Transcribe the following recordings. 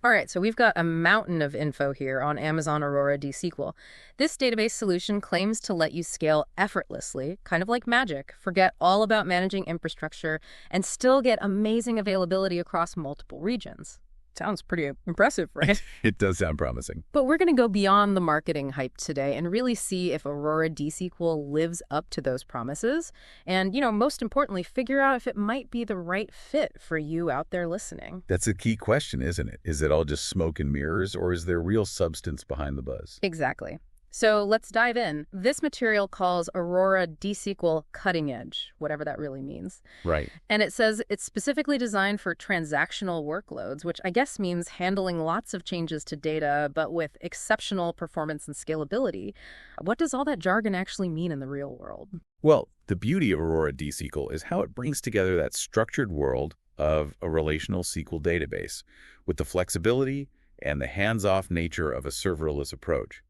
All right, so we've got a mountain of info here on Amazon Aurora DSQL. This database solution claims to let you scale effortlessly, kind of like magic, forget all about managing infrastructure, and still get amazing availability across multiple regions. Sounds pretty impressive, right? It does sound promising. But we're going to go beyond the marketing hype today and really see if Aurora DSQL lives up to those promises. And, most importantly, figure out if it might be the right fit for you out there listening. That's a key question, isn't it? Is it all just smoke and mirrors, or is there real substance behind the buzz? Exactly. So let's dive in. This material calls Aurora DSQL cutting edge, whatever that really means. Right. And it says it's specifically designed for transactional workloads, which I guess means handling lots of changes to data, but with exceptional performance and scalability. What does all that jargon actually mean in the real world? Well, the beauty of Aurora DSQL is how it brings together that structured world of a relational SQL database with the flexibility and the hands-off nature of a serverless approach.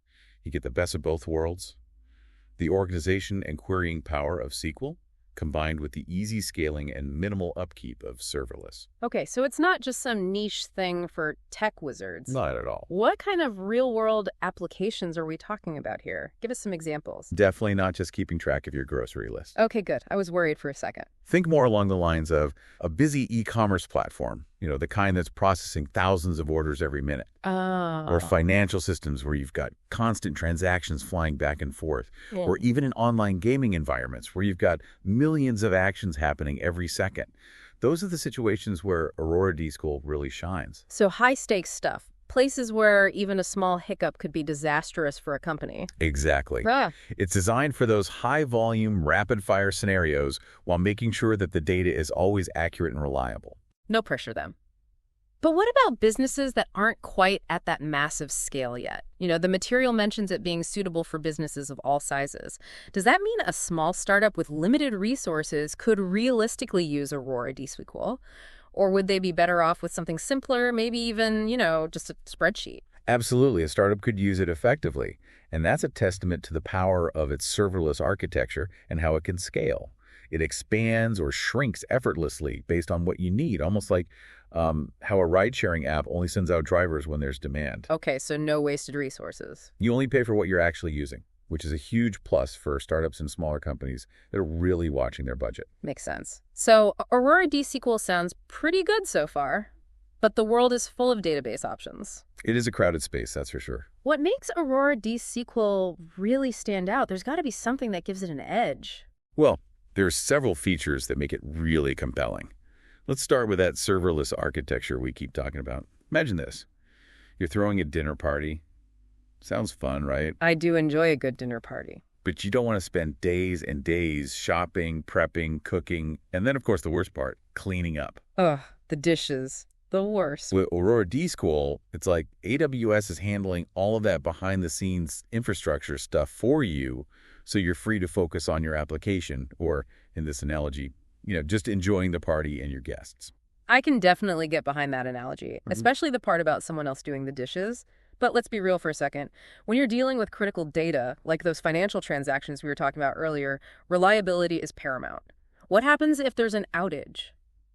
You get the best of both worlds, the organization and querying power of SQL, combined with the easy scaling and minimal upkeep of serverless. Okay, so it's not just some niche thing for tech wizards. Not at all. What kind of real-world applications are we talking about here? Give us some examples. Definitely not just keeping track of your grocery list. Okay, good. I was worried for a second. Think more along the lines of a busy e-commerce platform, the kind that's processing thousands of orders every minute. Or financial systems where you've got constant transactions flying back and forth. Yeah. Or even in online gaming environments where you've got millions of actions happening every second. Those are the situations where Aurora DSQL really shines. So high-stakes stuff. Places where even a small hiccup could be disastrous for a company. Exactly. Ah. It's designed for those high-volume, rapid-fire scenarios while making sure that the data is always accurate and reliable. No pressure, then. But what about businesses that aren't quite at that massive scale yet? The material mentions it being suitable for businesses of all sizes. Does that mean a small startup with limited resources could realistically use Aurora DSQL? Or would they be better off with something simpler, maybe even, just a spreadsheet? Absolutely. A startup could use it effectively. And that's a testament to the power of its serverless architecture and how it can scale. It expands or shrinks effortlessly based on what you need, almost like how a ride-sharing app only sends out drivers when there's demand. Okay, so no wasted resources. You only pay for what you're actually using, which is a huge plus for startups and smaller companies that are really watching their budget. Makes sense. So Aurora DSQL sounds pretty good so far, but the world is full of database options. It is a crowded space, that's for sure. What makes Aurora DSQL really stand out? There's got to be something that gives it an edge. Well, there are several features that make it really compelling. Let's start with that serverless architecture we keep talking about. Imagine this. You're throwing a dinner party. Sounds fun, right? I do enjoy a good dinner party. But you don't want to spend days and days shopping, prepping, cooking, and then, of course, the worst part, cleaning up. Ugh, the dishes. The worst. With Aurora DSQL, it's like AWS is handling all of that behind-the-scenes infrastructure stuff for you, so you're free to focus on your application, or, in this analogy, just enjoying the party and your guests. I can definitely get behind that analogy, especially the part about someone else doing the dishes. But let's be real for a second. When you're dealing with critical data, like those financial transactions we were talking about earlier, reliability is paramount. What happens if there's an outage?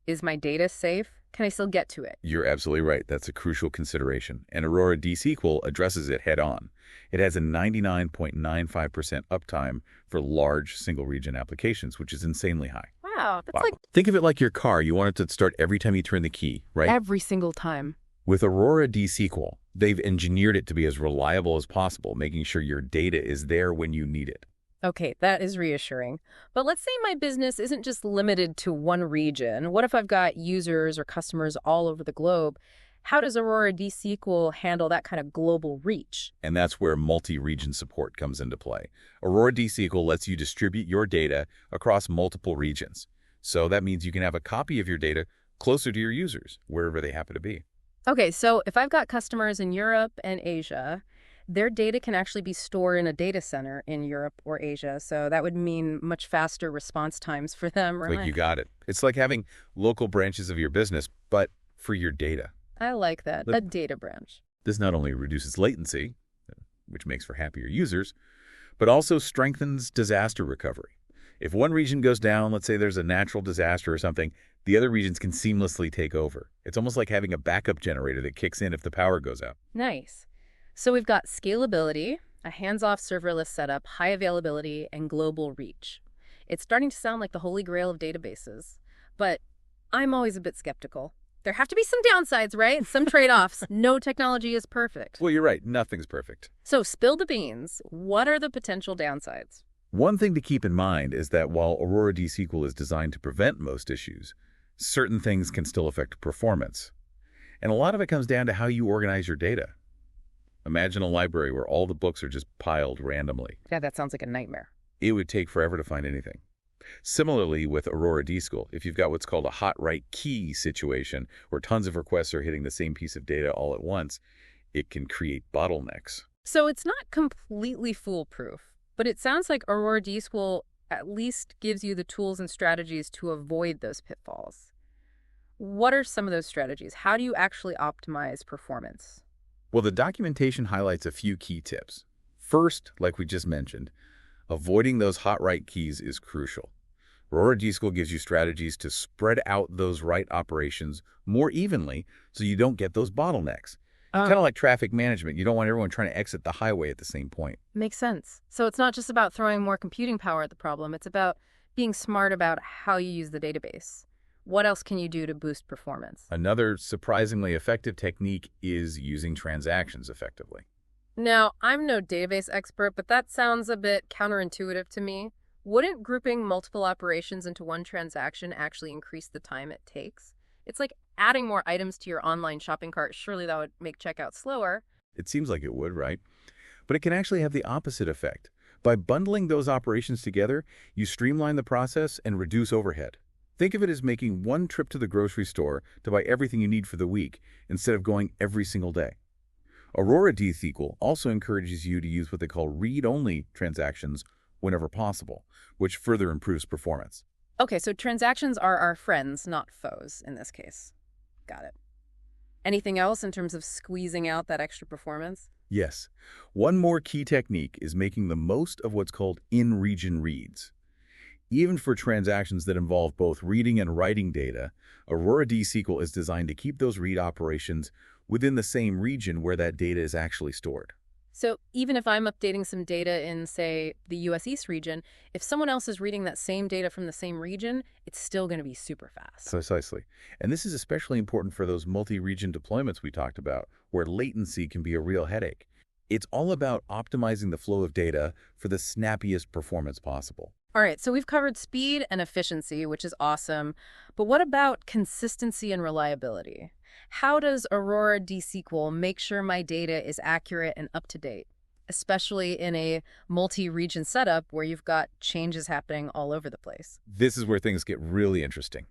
Is my data safe? Can I still get to it? You're absolutely right. That's a crucial consideration. And Aurora DSQL addresses it head on. It has a 99.95% uptime for large single-region applications, which is insanely high. Wow, that's like Think of it like your car. You want it to start every time you turn the key, right? every single time. With Aurora DSQL, they've engineered it to be as reliable as possible, making sure your data is there when you need it. Okay, that is reassuring. But let's say my business isn't just limited to one region. What if I've got users or customers all over the globe? How does Aurora DSQL handle that kind of global reach? And that's where multi-region support comes into play. Aurora DSQL lets you distribute your data across multiple regions. So that means you can have a copy of your data closer to your users, wherever they happen to be. Okay, so if I've got customers in Europe and Asia, their data can actually be stored in a data center in Europe or Asia. So that would mean much faster response times for them, right? Like you got it. It's like having local branches of your business, but for your data. I like that. A data branch. This not only reduces latency, which makes for happier users, but also strengthens disaster recovery. If one region goes down, let's say there's a natural disaster or something, the other regions can seamlessly take over. It's almost like having a backup generator that kicks in if the power goes out. Nice. So we've got scalability, a hands-off serverless setup, high availability, and global reach. It's starting to sound like the holy grail of databases. But I'm always a bit skeptical. There have to be some downsides, right? Some trade-offs. No technology is perfect. Well, you're right. Nothing's perfect. So spill the beans. What are the potential downsides? One thing to keep in mind is that while Aurora DSQL is designed to prevent most issues, certain things can still affect performance. And a lot of it comes down to how you organize your data. Imagine a library where all the books are just piled randomly. Yeah, that sounds like a nightmare. It would take forever to find anything. Similarly with Aurora DSQL, if you've got what's called a hot write key situation, where tons of requests are hitting the same piece of data all at once, it can create bottlenecks. So it's not completely foolproof, but it sounds like Aurora DSQL at least gives you the tools and strategies to avoid those pitfalls. What are some of those strategies? How do you actually optimize performance? Well, the documentation highlights a few key tips. First, like we just mentioned, avoiding those hot write keys is crucial. Aurora DSQL gives you strategies to spread out those write operations more evenly so you don't get those bottlenecks. Kind of like traffic management. You don't want everyone trying to exit the highway at the same point. Makes sense. So it's not just about throwing more computing power at the problem. It's about being smart about how you use the database. What else can you do to boost performance? Another surprisingly effective technique is using transactions effectively. Now, I'm no database expert, but that sounds a bit counterintuitive to me. Wouldn't grouping multiple operations into one transaction actually increase the time it takes? It's like adding more items to your online shopping cart. Surely that would make checkout slower. It seems like it would, right? But it can actually have the opposite effect. By bundling those operations together, you streamline the process and reduce overhead. Think of it as making one trip to the grocery store to buy everything you need for the week instead of going every single day. Aurora DSQL also encourages you to use what they call read-only transactions whenever possible, which further improves performance. Okay, so transactions are our friends, not foes in this case. Got it. Anything else in terms of squeezing out that extra performance? Yes. One more key technique is making the most of what's called in-region reads. Even for transactions that involve both reading and writing data, Aurora DSQL is designed to keep those read operations within the same region where that data is actually stored. So even if I'm updating some data in, say, the US East region, if someone else is reading that same data from the same region, it's still going to be super fast. Precisely. And this is especially important for those multi-region deployments we talked about, where latency can be a real headache. It's all about optimizing the flow of data for the snappiest performance possible. All right, so we've covered speed and efficiency, which is awesome. But what about consistency and reliability? How does Aurora DSQL make sure my data is accurate and up to date, especially in a multi-region setup where you've got changes happening all over the place? This is where things get really interesting.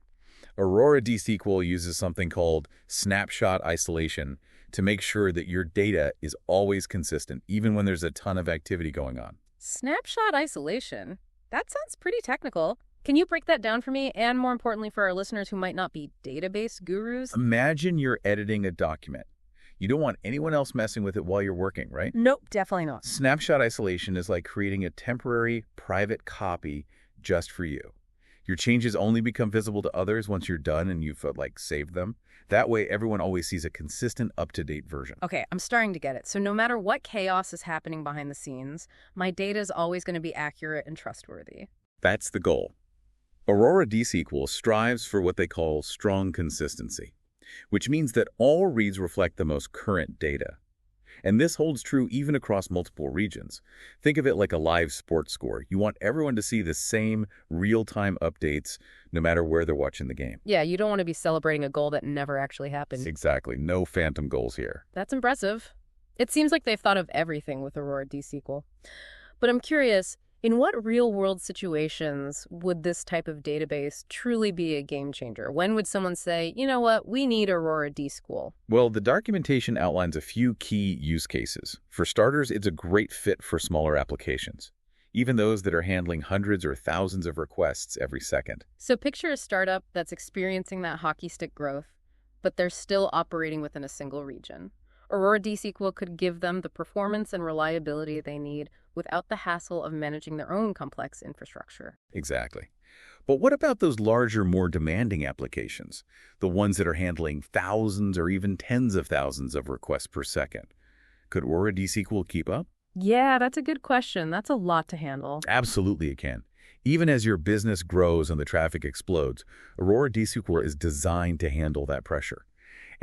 Aurora DSQL uses something called snapshot isolation to make sure that your data is always consistent, even when there's a ton of activity going on. Snapshot isolation? That sounds pretty technical. Can you break that down for me, and more importantly for our listeners who might not be database gurus? Imagine you're editing a document. You don't want anyone else messing with it while you're working, right? Nope, definitely not. Snapshot isolation is like creating a temporary private copy just for you. Your changes only become visible to others once you're done and you've saved them. That way, everyone always sees a consistent, up-to-date version. Okay, I'm starting to get it. So no matter what chaos is happening behind the scenes, my data is always going to be accurate and trustworthy. That's the goal. Aurora DSQL strives for what they call strong consistency, which means that all reads reflect the most current data. And this holds true even across multiple regions. Think of it like a live sports score. You want everyone to see the same real-time updates no matter where they're watching the game. Yeah, you don't want to be celebrating a goal that never actually happened. Exactly. No phantom goals here. That's impressive. It seems like they've thought of everything with Aurora DSQL. But I'm curious, in what real-world situations would this type of database truly be a game changer? When would someone say, you know what, we need Aurora DSQL? Well, the documentation outlines a few key use cases. For starters, it's a great fit for smaller applications, even those that are handling hundreds or thousands of requests every second. So picture a startup that's experiencing that hockey stick growth, but they're still operating within a single region. Aurora DSQL could give them the performance and reliability they need without the hassle of managing their own complex infrastructure. Exactly. But what about those larger, more demanding applications? The ones that are handling thousands or even tens of thousands of requests per second? Could Aurora DSQL keep up? Yeah, that's a good question. That's a lot to handle. Absolutely it can. Even as your business grows and the traffic explodes, Aurora DSQL is designed to handle that pressure.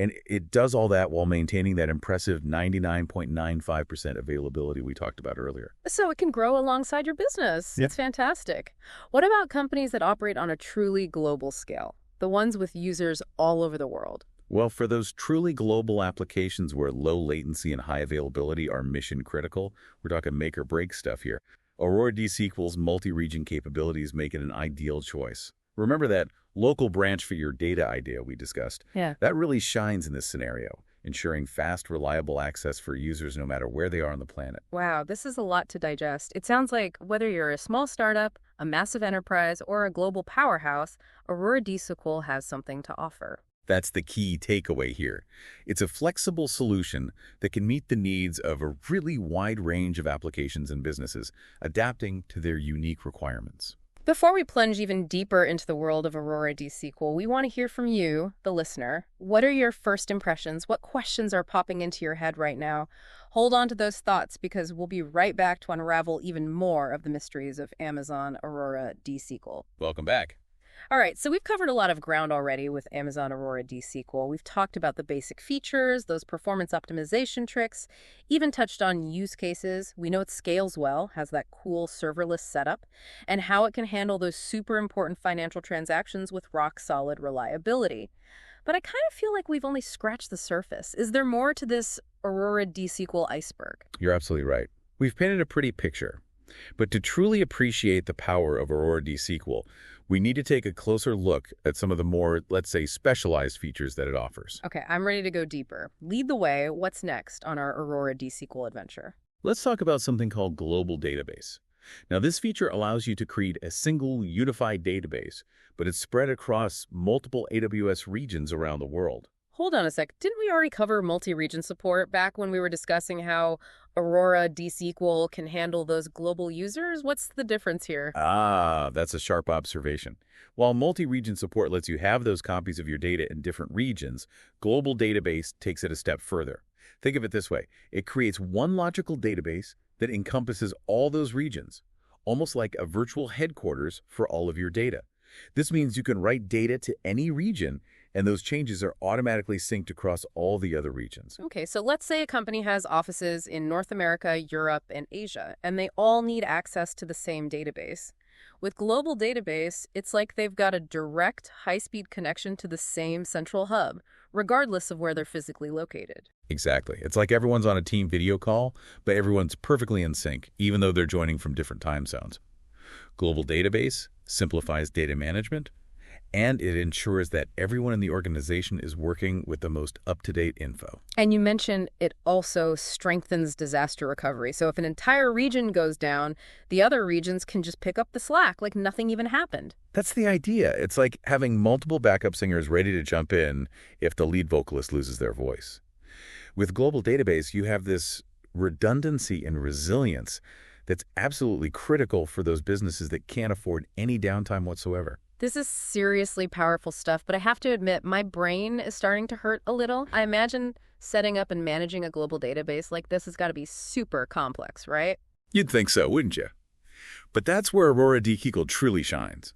And it does all that while maintaining that impressive 99.95% availability we talked about earlier. So it can grow alongside your business. Yeah. It's fantastic. What about companies that operate on a truly global scale? The ones with users all over the world. Well, for those truly global applications where low latency and high availability are mission critical, we're talking make or break stuff here, Aurora DSQL's multi-region capabilities make it an ideal choice. Remember that local branch for your data idea we discussed? Yeah. That really shines in this scenario, ensuring fast, reliable access for users no matter where they are on the planet. Wow, this is a lot to digest. It sounds like whether you're a small startup, a massive enterprise, or a global powerhouse, Aurora DSQL has something to offer. That's the key takeaway here. It's a flexible solution that can meet the needs of a really wide range of applications and businesses, adapting to their unique requirements. Before we plunge even deeper into the world of Aurora DSQL, we want to hear from you, the listener. What are your first impressions? What questions are popping into your head right now? Hold on to those thoughts because we'll be right back to unravel even more of the mysteries of Amazon Aurora DSQL. Welcome back. All right, so we've covered a lot of ground already with Amazon Aurora DSQL. We've talked about the basic features, those performance optimization tricks, even touched on use cases. We know it scales well, has that cool serverless setup, and how it can handle those super important financial transactions with rock-solid reliability. But I kind of feel like we've only scratched the surface. Is there more to this Aurora DSQL iceberg? You're absolutely right. We've painted a pretty picture. But to truly appreciate the power of Aurora DSQL, we need to take a closer look at some of the more, let's say, specialized features that it offers. Okay, I'm ready to go deeper. Lead the way. What's next on our Aurora DSQL adventure? Let's talk about something called Global Database. Now, this feature allows you to create a single unified database, but it's spread across multiple AWS regions around the world. Hold on a sec. Didn't we already cover multi-region support back when we were discussing how Aurora DSQL can handle those global users? What's the difference here? That's a sharp observation. While multi-region support lets you have those copies of your data in different regions, Global Database takes it a step further. Think of it this way. It creates one logical database that encompasses all those regions, almost like a virtual headquarters for all of your data. This means you can write data to any region, and those changes are automatically synced across all the other regions. Okay, so let's say a company has offices in North America, Europe, and Asia, and they all need access to the same database. With Global Database, it's like they've got a direct, high-speed connection to the same central hub, regardless of where they're physically located. Exactly. It's like everyone's on a team video call, but everyone's perfectly in sync, even though they're joining from different time zones. Global Database simplifies data management, and it ensures that everyone in the organization is working with the most up-to-date info. And you mentioned it also strengthens disaster recovery. So if an entire region goes down, the other regions can just pick up the slack like nothing even happened. That's the idea. It's like having multiple backup singers ready to jump in if the lead vocalist loses their voice. With Global Database, you have this redundancy and resilience that's absolutely critical for those businesses that can't afford any downtime whatsoever. This is seriously powerful stuff, but I have to admit, my brain is starting to hurt a little. I imagine setting up and managing a global database like this has got to be super complex, right? You'd think so, wouldn't you? But that's where Aurora DSQL truly shines.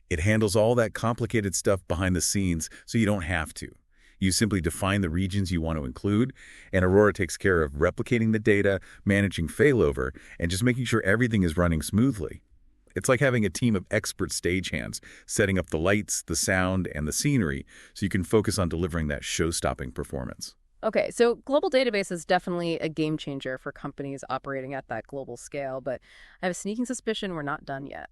It handles all that complicated stuff behind the scenes so you don't have to. You simply define the regions you want to include, and Aurora takes care of replicating the data, managing failover, and just making sure everything is running smoothly. It's like having a team of expert stagehands, setting up the lights, the sound, and the scenery so you can focus on delivering that show-stopping performance. Okay, so global database is definitely a game changer for companies operating at that global scale, but I have a sneaking suspicion we're not done yet.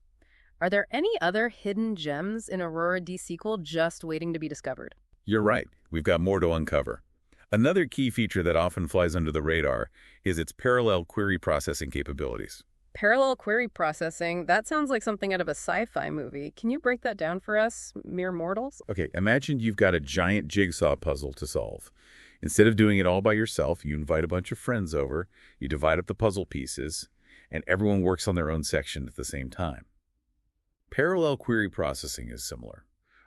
Are there any other hidden gems in Aurora DSQL just waiting to be discovered? You're right. We've got more to uncover. Another key feature that often flies under the radar is its parallel query processing capabilities. Parallel query processing, that sounds like something out of a sci-fi movie. Can you break that down for us, mere mortals? Okay, imagine you've got a giant jigsaw puzzle to solve. Instead of doing it all by yourself, you invite a bunch of friends over, you divide up the puzzle pieces, and everyone works on their own section at the same time. Parallel query processing is similar.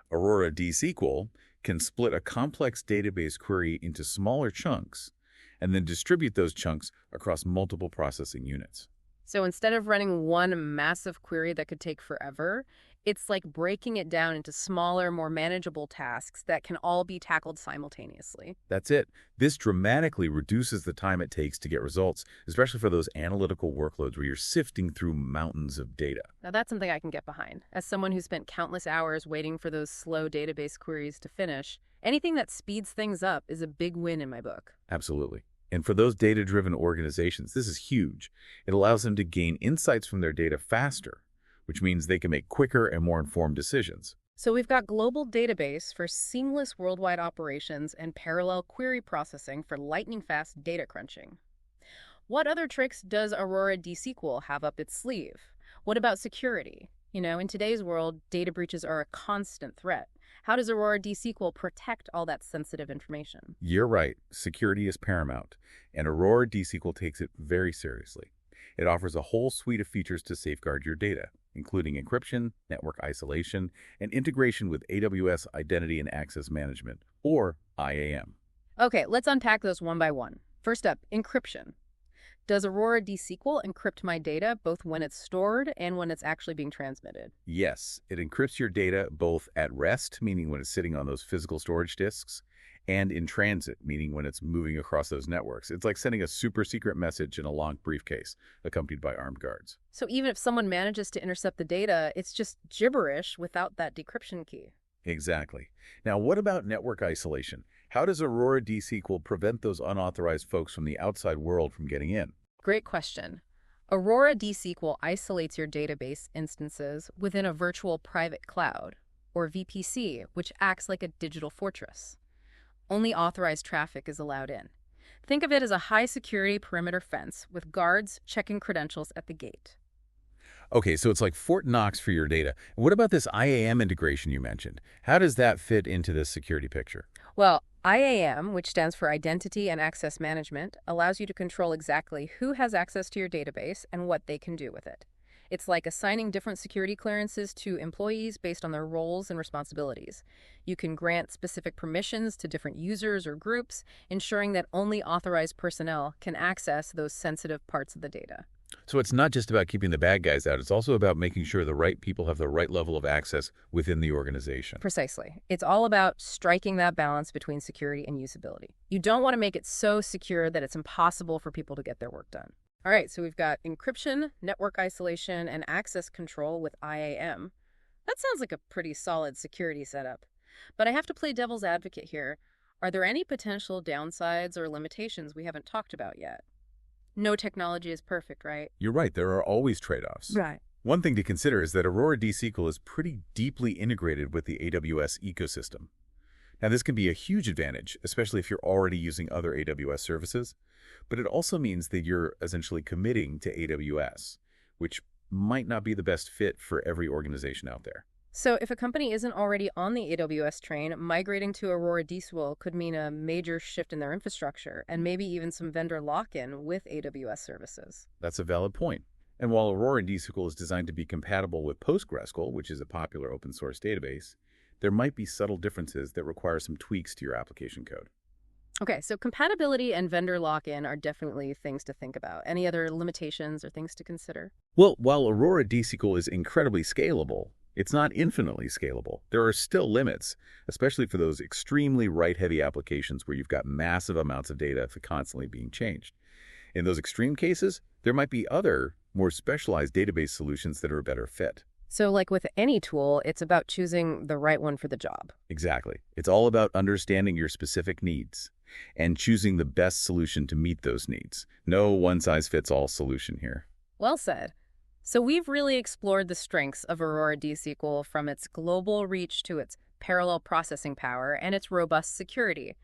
Aurora DSQL can split a complex database query into smaller chunks and then distribute those chunks across multiple processing units. So instead of running one massive query that could take forever, it's like breaking it down into smaller, more manageable tasks that can all be tackled simultaneously. That's it. This dramatically reduces the time it takes to get results, especially for those analytical workloads where you're sifting through mountains of data. Now that's something I can get behind. As someone who spent countless hours waiting for those slow database queries to finish, anything that speeds things up is a big win in my book. Absolutely. And for those data-driven organizations, this is huge. It allows them to gain insights from their data faster, which means they can make quicker and more informed decisions. So we've got global database for seamless worldwide operations and parallel query processing for lightning-fast data crunching. What other tricks does Aurora DSQL have up its sleeve? What about security? In today's world, data breaches are a constant threat. How does Aurora DSQL protect all that sensitive information? You're right. Security is paramount, and Aurora DSQL takes it very seriously. It offers a whole suite of features to safeguard your data, including encryption, network isolation, and integration with AWS Identity and Access Management, or IAM. Okay, let's unpack those one by one. First up, encryption. Does Aurora DSQL encrypt my data both when it's stored and when it's actually being transmitted? Yes, it encrypts your data both at rest, meaning when it's sitting on those physical storage disks, and in transit, meaning when it's moving across those networks. It's like sending a super secret message in a long briefcase, accompanied by armed guards. So even if someone manages to intercept the data, it's just gibberish without that decryption key. Exactly. Now, what about network isolation? How does Aurora DSQL prevent those unauthorized folks from the outside world from getting in? Great question. Aurora DSQL isolates your database instances within a virtual private cloud, or VPC, which acts like a digital fortress. Only authorized traffic is allowed in. Think of it as a high-security perimeter fence with guards checking credentials at the gate. Okay, so it's like Fort Knox for your data. What about this IAM integration you mentioned? How does that fit into this security picture? Well, IAM, which stands for Identity and Access Management, allows you to control exactly who has access to your database and what they can do with it. It's like assigning different security clearances to employees based on their roles and responsibilities. You can grant specific permissions to different users or groups, ensuring that only authorized personnel can access those sensitive parts of the data. So it's not just about keeping the bad guys out. It's also about making sure the right people have the right level of access within the organization. Precisely. It's all about striking that balance between security and usability. You don't want to make it so secure that it's impossible for people to get their work done. All right, so we've got encryption, network isolation, and access control with IAM. That sounds like a pretty solid security setup. But I have to play devil's advocate here. Are there any potential downsides or limitations we haven't talked about yet? No technology is perfect, right? You're right. There are always trade-offs. Right. One thing to consider is that Aurora DSQL is pretty deeply integrated with the AWS ecosystem. Now, this can be a huge advantage, especially if you're already using other AWS services, but it also means that you're essentially committing to AWS, which might not be the best fit for every organization out there. So if a company isn't already on the AWS train, migrating to Aurora DSQL could mean a major shift in their infrastructure and maybe even some vendor lock-in with AWS services. That's a valid point. And while Aurora DSQL is designed to be compatible with PostgreSQL, which is a popular open source database, there might be subtle differences that require some tweaks to your application code. Okay, so compatibility and vendor lock-in are definitely things to think about. Any other limitations or things to consider? Well, while Aurora DSQL is incredibly scalable, it's not infinitely scalable. There are still limits, especially for those extremely write-heavy applications where you've got massive amounts of data constantly being changed. In those extreme cases, there might be other, more specialized database solutions that are a better fit. So like with any tool, it's about choosing the right one for the job. Exactly. It's all about understanding your specific needs and choosing the best solution to meet those needs. No one-size-fits-all solution here. Well said. So we've really explored the strengths of Aurora DSQL, from its global reach to its parallel processing power and its robust security.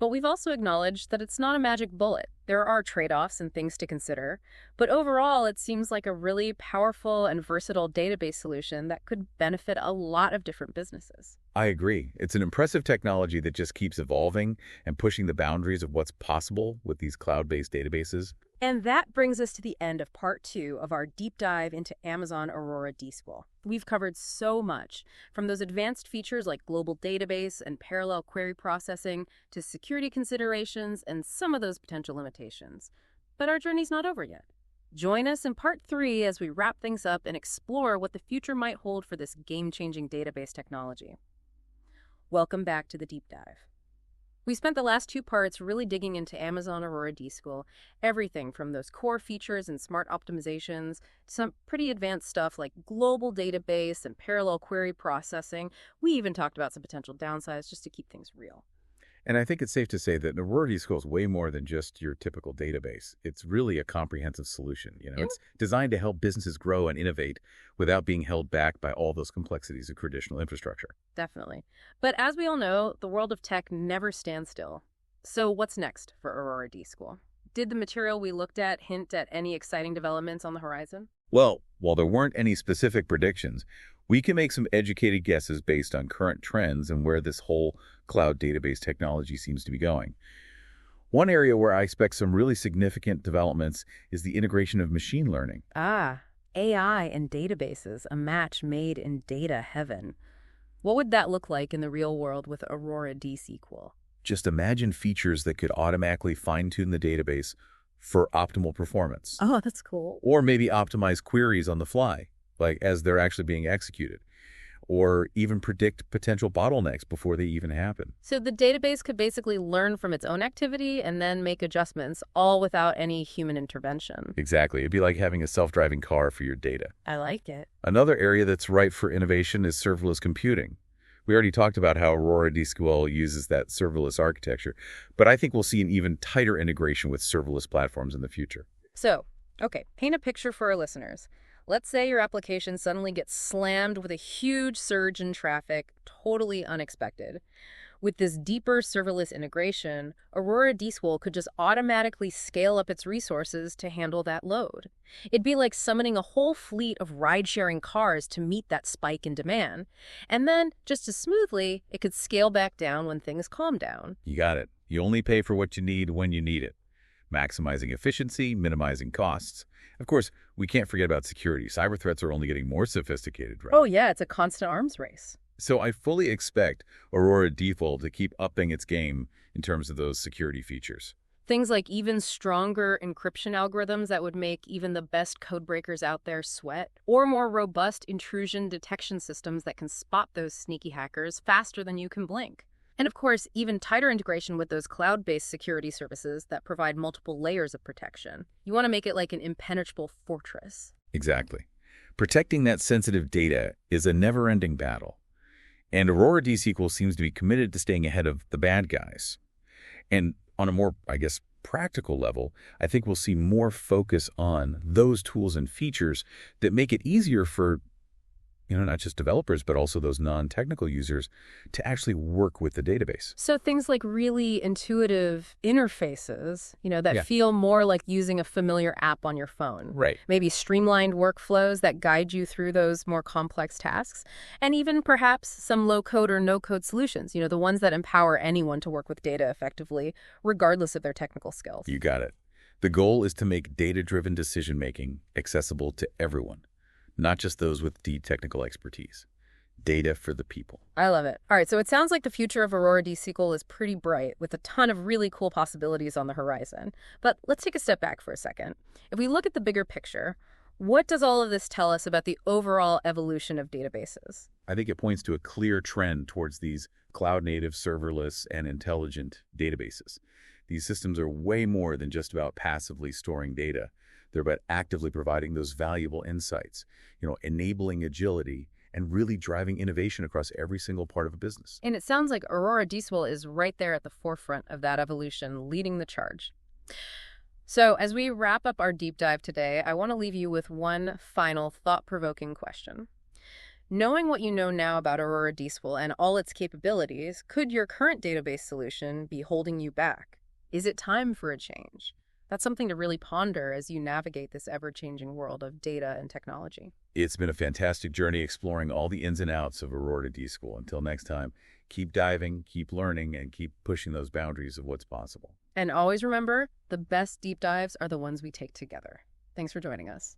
But we've also acknowledged that it's not a magic bullet. There are trade-offs and things to consider. But overall, it seems like a really powerful and versatile database solution that could benefit a lot of different businesses. I agree. It's an impressive technology that just keeps evolving and pushing the boundaries of what's possible with these cloud-based databases. And that brings us to the end of part 2 of our deep dive into Amazon Aurora DSQL. We've covered so much, from those advanced features like global database and parallel query processing to security considerations and some of those potential limitations. But our journey's not over yet. Join us in part 3 as we wrap things up and explore what the future might hold for this game-changing database technology. Welcome back to the deep dive. We spent the last 2 parts really digging into Amazon Aurora DSQL, everything from those core features and smart optimizations to some pretty advanced stuff like global database and parallel query processing. We even talked about some potential downsides just to keep things real. And I think it's safe to say that Aurora DSQL is way more than just your typical database. It's really a comprehensive solution. Yeah. It's designed to help businesses grow and innovate without being held back by all those complexities of traditional infrastructure. Definitely. But as we all know, the world of tech never stands still. So what's next for Aurora DSQL? Did the material we looked at hint at any exciting developments on the horizon? Well, while there weren't any specific predictions, we can make some educated guesses based on current trends and where this whole cloud database technology seems to be going. One area where I expect some really significant developments is the integration of machine learning. Ah, AI and databases, a match made in data heaven. What would that look like in the real world with Aurora DSQL? Just imagine features that could automatically fine-tune the database for optimal performance. Oh, that's cool. Or maybe optimize queries on the fly, like as they're actually being executed. Or even predict potential bottlenecks before they even happen. So the database could basically learn from its own activity and then make adjustments, all without any human intervention. Exactly. It'd be like having a self-driving car for your data. I like it. Another area that's ripe for innovation is serverless computing. We already talked about how Aurora DSQL uses that serverless architecture, but I think we'll see an even tighter integration with serverless platforms in the future. So, okay, paint a picture for our listeners. Let's say your application suddenly gets slammed with a huge surge in traffic, totally unexpected. With this deeper serverless integration, Aurora DSQL could just automatically scale up its resources to handle that load. It'd be like summoning a whole fleet of ride-sharing cars to meet that spike in demand. And then, just as smoothly, it could scale back down when things calm down. You got it. You only pay for what you need when you need it. Maximizing efficiency, minimizing costs. Of course, we can't forget about security. Cyber threats are only getting more sophisticated, right? Oh yeah, it's a constant arms race. So I fully expect Aurora DSQL to keep upping its game in terms of those security features. Things like even stronger encryption algorithms that would make even the best code breakers out there sweat, or more robust intrusion detection systems that can spot those sneaky hackers faster than you can blink. And of course, even tighter integration with those cloud-based security services that provide multiple layers of protection. You want to make it like an impenetrable fortress. Exactly. Protecting that sensitive data is a never-ending battle. And Aurora DSQL seems to be committed to staying ahead of the bad guys. And on a more, practical level, I think we'll see more focus on those tools and features that make it easier for not just developers, but also those non-technical users to actually work with the database. So things like really intuitive interfaces, that Yeah. feel more like using a familiar app on your phone. Right. Maybe streamlined workflows that guide you through those more complex tasks. And even perhaps some low-code or no-code solutions, the ones that empower anyone to work with data effectively, regardless of their technical skills. You got it. The goal is to make data-driven decision-making accessible to everyone, not just those with deep technical expertise. Data for the people. I love it. All right, so it sounds like the future of Aurora DSQL is pretty bright, with a ton of really cool possibilities on the horizon. But let's take a step back for a second. If we look at the bigger picture, what does all of this tell us about the overall evolution of databases? I think it points to a clear trend towards these cloud-native, serverless, and intelligent databases. These systems are way more than just about passively storing data. They're about actively providing those valuable insights, enabling agility and really driving innovation across every single part of a business. And it sounds like Aurora DSQL is right there at the forefront of that evolution, leading the charge. So as we wrap up our deep dive today, I want to leave you with one final thought-provoking question. Knowing what you know now about Aurora DSQL and all its capabilities, could your current database solution be holding you back? Is it time for a change? That's something to really ponder as you navigate this ever-changing world of data and technology. It's been a fantastic journey exploring all the ins and outs of Aurora DSQL. Until next time, keep diving, keep learning, and keep pushing those boundaries of what's possible. And always remember, the best deep dives are the ones we take together. Thanks for joining us.